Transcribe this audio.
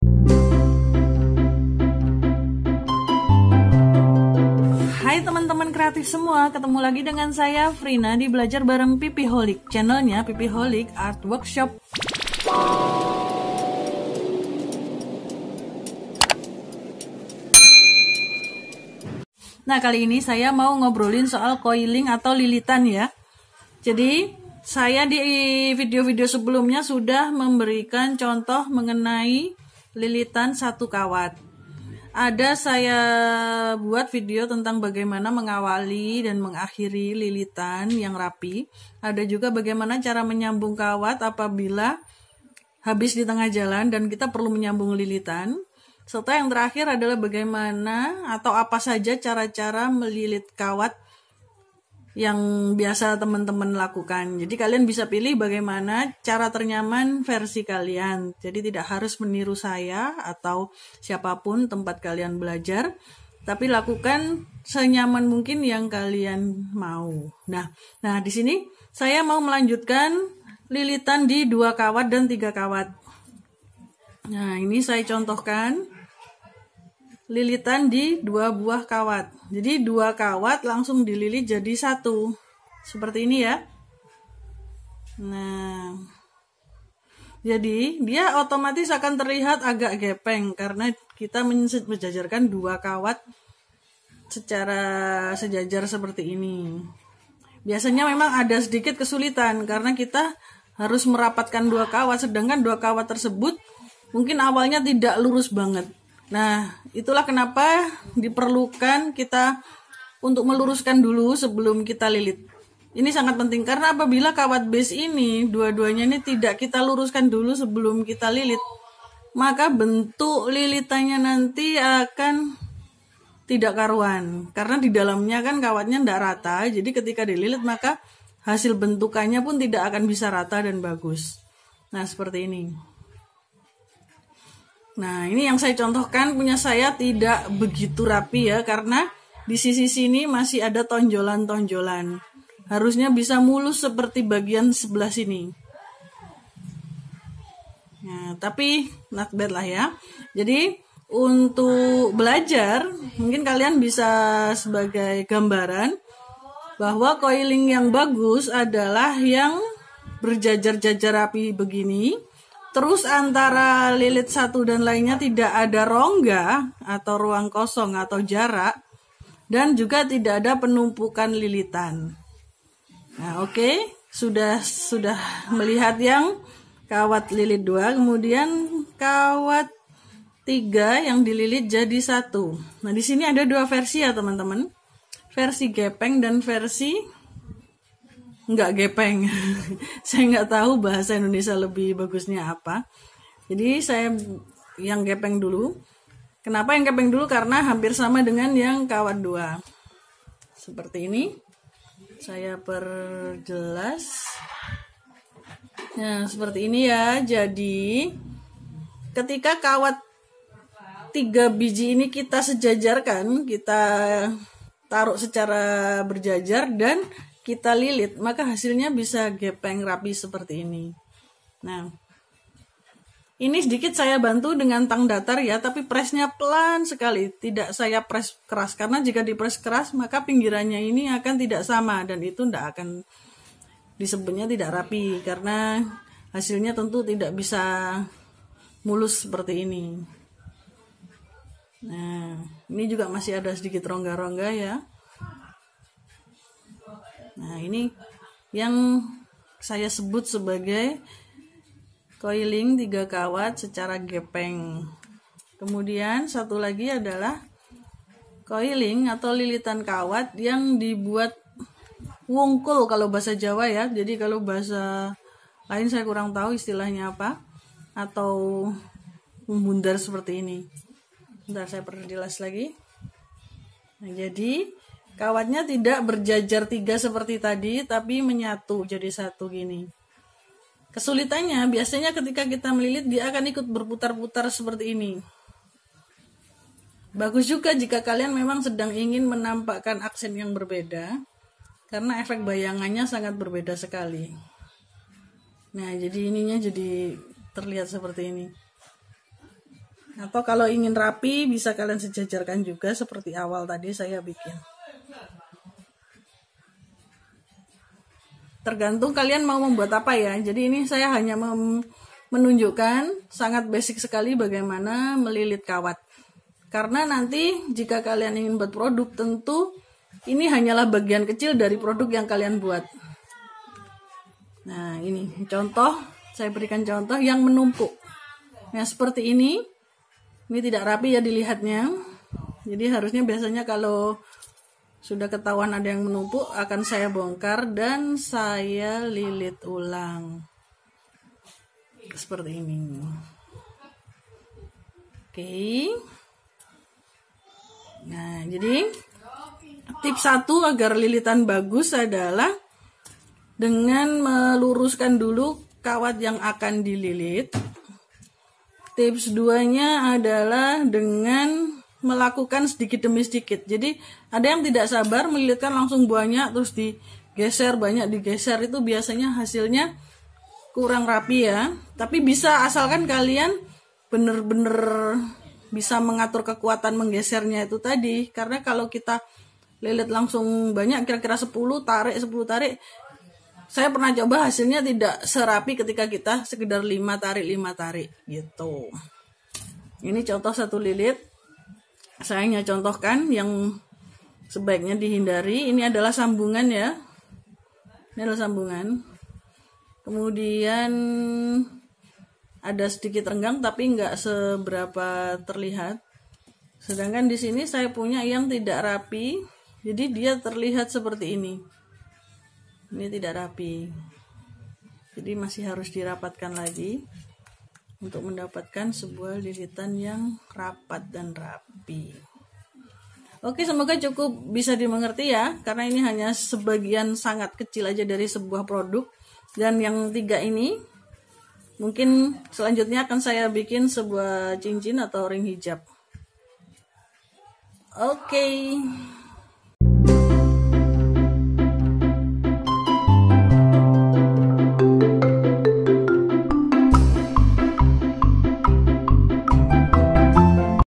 Hai teman-teman kreatif semua, ketemu lagi dengan saya Frina di Belajar Bareng Pipiholic, channelnya Pipiholic Art Workshop. Nah, kali ini saya mau ngobrolin soal coiling atau lilitan ya. Jadi, saya di video-video sebelumnya sudah memberikan contoh mengenai lilitan satu kawat. Ada saya buat video tentang bagaimana mengawali dan mengakhiri lilitan yang rapi. Ada juga bagaimana cara menyambung kawat apabila habis di tengah jalan dan kita perlu menyambung lilitan. Serta yang terakhir adalah bagaimana atau apa saja cara-cara melilit kawat yang biasa teman-teman lakukan. Jadi kalian bisa pilih bagaimana cara ternyaman versi kalian. Jadi tidak harus meniru saya atau siapapun tempat kalian belajar, tapi lakukan senyaman mungkin yang kalian mau. Nah, di sini saya mau melanjutkan lilitan di 2 kawat dan 3 kawat. Nah, ini saya contohkan lilitan di 2 buah kawat. Jadi 2 kawat langsung dililit jadi 1. Seperti ini ya. Nah, jadi dia otomatis akan terlihat agak gepeng karena kita menjajarkan 2 kawat secara sejajar seperti ini. Biasanya memang ada sedikit kesulitan karena kita harus merapatkan 2 kawat, sedangkan 2 kawat tersebut mungkin awalnya tidak lurus banget. Nah, itulah kenapa diperlukan kita untuk meluruskan dulu sebelum kita lilit. Ini sangat penting karena apabila kawat base ini, dua-duanya ini tidak kita luruskan dulu sebelum kita lilit, maka bentuk lilitannya nanti akan tidak karuan. Karena di dalamnya kan kawatnya tidak rata, jadi ketika dililit maka hasil bentukannya pun tidak akan bisa rata dan bagus. Nah, seperti ini. Nah, ini yang saya contohkan punya saya tidak begitu rapi ya, karena di sisi sini masih ada tonjolan-tonjolan. Harusnya bisa mulus seperti bagian sebelah sini. Nah, tapi not bad lah ya. Jadi, untuk belajar, mungkin kalian bisa sebagai gambaran bahwa coiling yang bagus adalah yang berjajar-jajar rapi begini. Terus antara lilit satu dan lainnya tidak ada rongga atau ruang kosong atau jarak, dan juga tidak ada penumpukan lilitan. Nah, oke. Sudah melihat yang kawat lilit 2, kemudian kawat 3 yang dililit jadi 1. Nah, di sini ada 2 versi ya, teman-teman. Versi gepeng dan versi nggak gepeng. Saya nggak tahu bahasa Indonesia lebih bagusnya apa. Jadi saya yang gepeng dulu. Kenapa yang gepeng dulu? Karena hampir sama dengan yang kawat 2. Seperti ini. Saya perjelas. Nah, seperti ini ya. Jadi ketika kawat 3 biji ini kita sejajarkan, kita taruh secara berjajar dan kita lilit, maka hasilnya bisa gepeng rapi seperti ini. Nah, ini sedikit saya bantu dengan tang datar ya, tapi presnya pelan sekali. Tidak saya pres keras, karena jika dipres keras, maka pinggirannya ini akan tidak sama, dan itu tidak akan disebutnya tidak rapi, karena hasilnya tentu tidak bisa mulus seperti ini. Nah, ini juga masih ada sedikit rongga-rongga ya. Nah, ini yang saya sebut sebagai coiling 3 kawat secara gepeng. Kemudian satu lagi adalah coiling atau lilitan kawat yang dibuat wungkul kalau bahasa Jawa ya. Jadi kalau bahasa lain saya kurang tahu istilahnya apa. Atau membundar seperti ini. Bentar, saya perjelas lagi. Nah, jadi kawatnya tidak berjajar 3 seperti tadi, tapi menyatu jadi 1 gini. Kesulitannya biasanya ketika kita melilit dia akan ikut berputar-putar seperti ini. Bagus juga jika kalian memang sedang ingin menampakkan aksen yang berbeda, karena efek bayangannya sangat berbeda sekali. Nah, jadi ininya jadi terlihat seperti ini. Atau kalau ingin rapi bisa kalian sejajarkan juga seperti awal tadi saya bikin. Tergantung kalian mau membuat apa ya. Jadi ini saya hanya menunjukkan sangat basic sekali bagaimana melilit kawat. Karena nanti jika kalian ingin buat produk, tentu ini hanyalah bagian kecil dari produk yang kalian buat. Nah, ini contoh, saya berikan contoh yang menumpuk. Nah, seperti ini. Ini tidak rapi ya dilihatnya. Jadi harusnya biasanya kalau sudah ketahuan ada yang menumpuk, akan saya bongkar dan saya lilit ulang. Seperti ini. Oke. Nah, jadi tips 1 agar lilitan bagus adalah dengan meluruskan dulu kawat yang akan dililit. Tips 2-nya adalah dengan melakukan sedikit demi sedikit. Jadi ada yang tidak sabar melilitkan langsung banyak terus digeser, banyak digeser, itu biasanya hasilnya kurang rapi ya. Tapi bisa asalkan kalian bener-bener bisa mengatur kekuatan menggesernya itu tadi. Karena kalau kita lilit langsung banyak, kira-kira 10 tarik, saya pernah coba hasilnya tidak serapi ketika kita sekedar 5 tarik gitu. Ini contoh satu lilit. Saya hanya contohkan yang sebaiknya dihindari. Ini adalah sambungan ya. Ini adalah sambungan. Kemudian ada sedikit renggang tapi nggak seberapa terlihat. Sedangkan di sini saya punya yang tidak rapi. Jadi dia terlihat seperti ini. Ini tidak rapi, jadi masih harus dirapatkan lagi untuk mendapatkan sebuah lilitan yang rapat dan rapi. Oke, semoga cukup bisa dimengerti ya, karena ini hanya sebagian sangat kecil aja dari sebuah produk. Dan yang 3 ini mungkin selanjutnya akan saya bikin sebuah cincin atau ring hijab. Oke.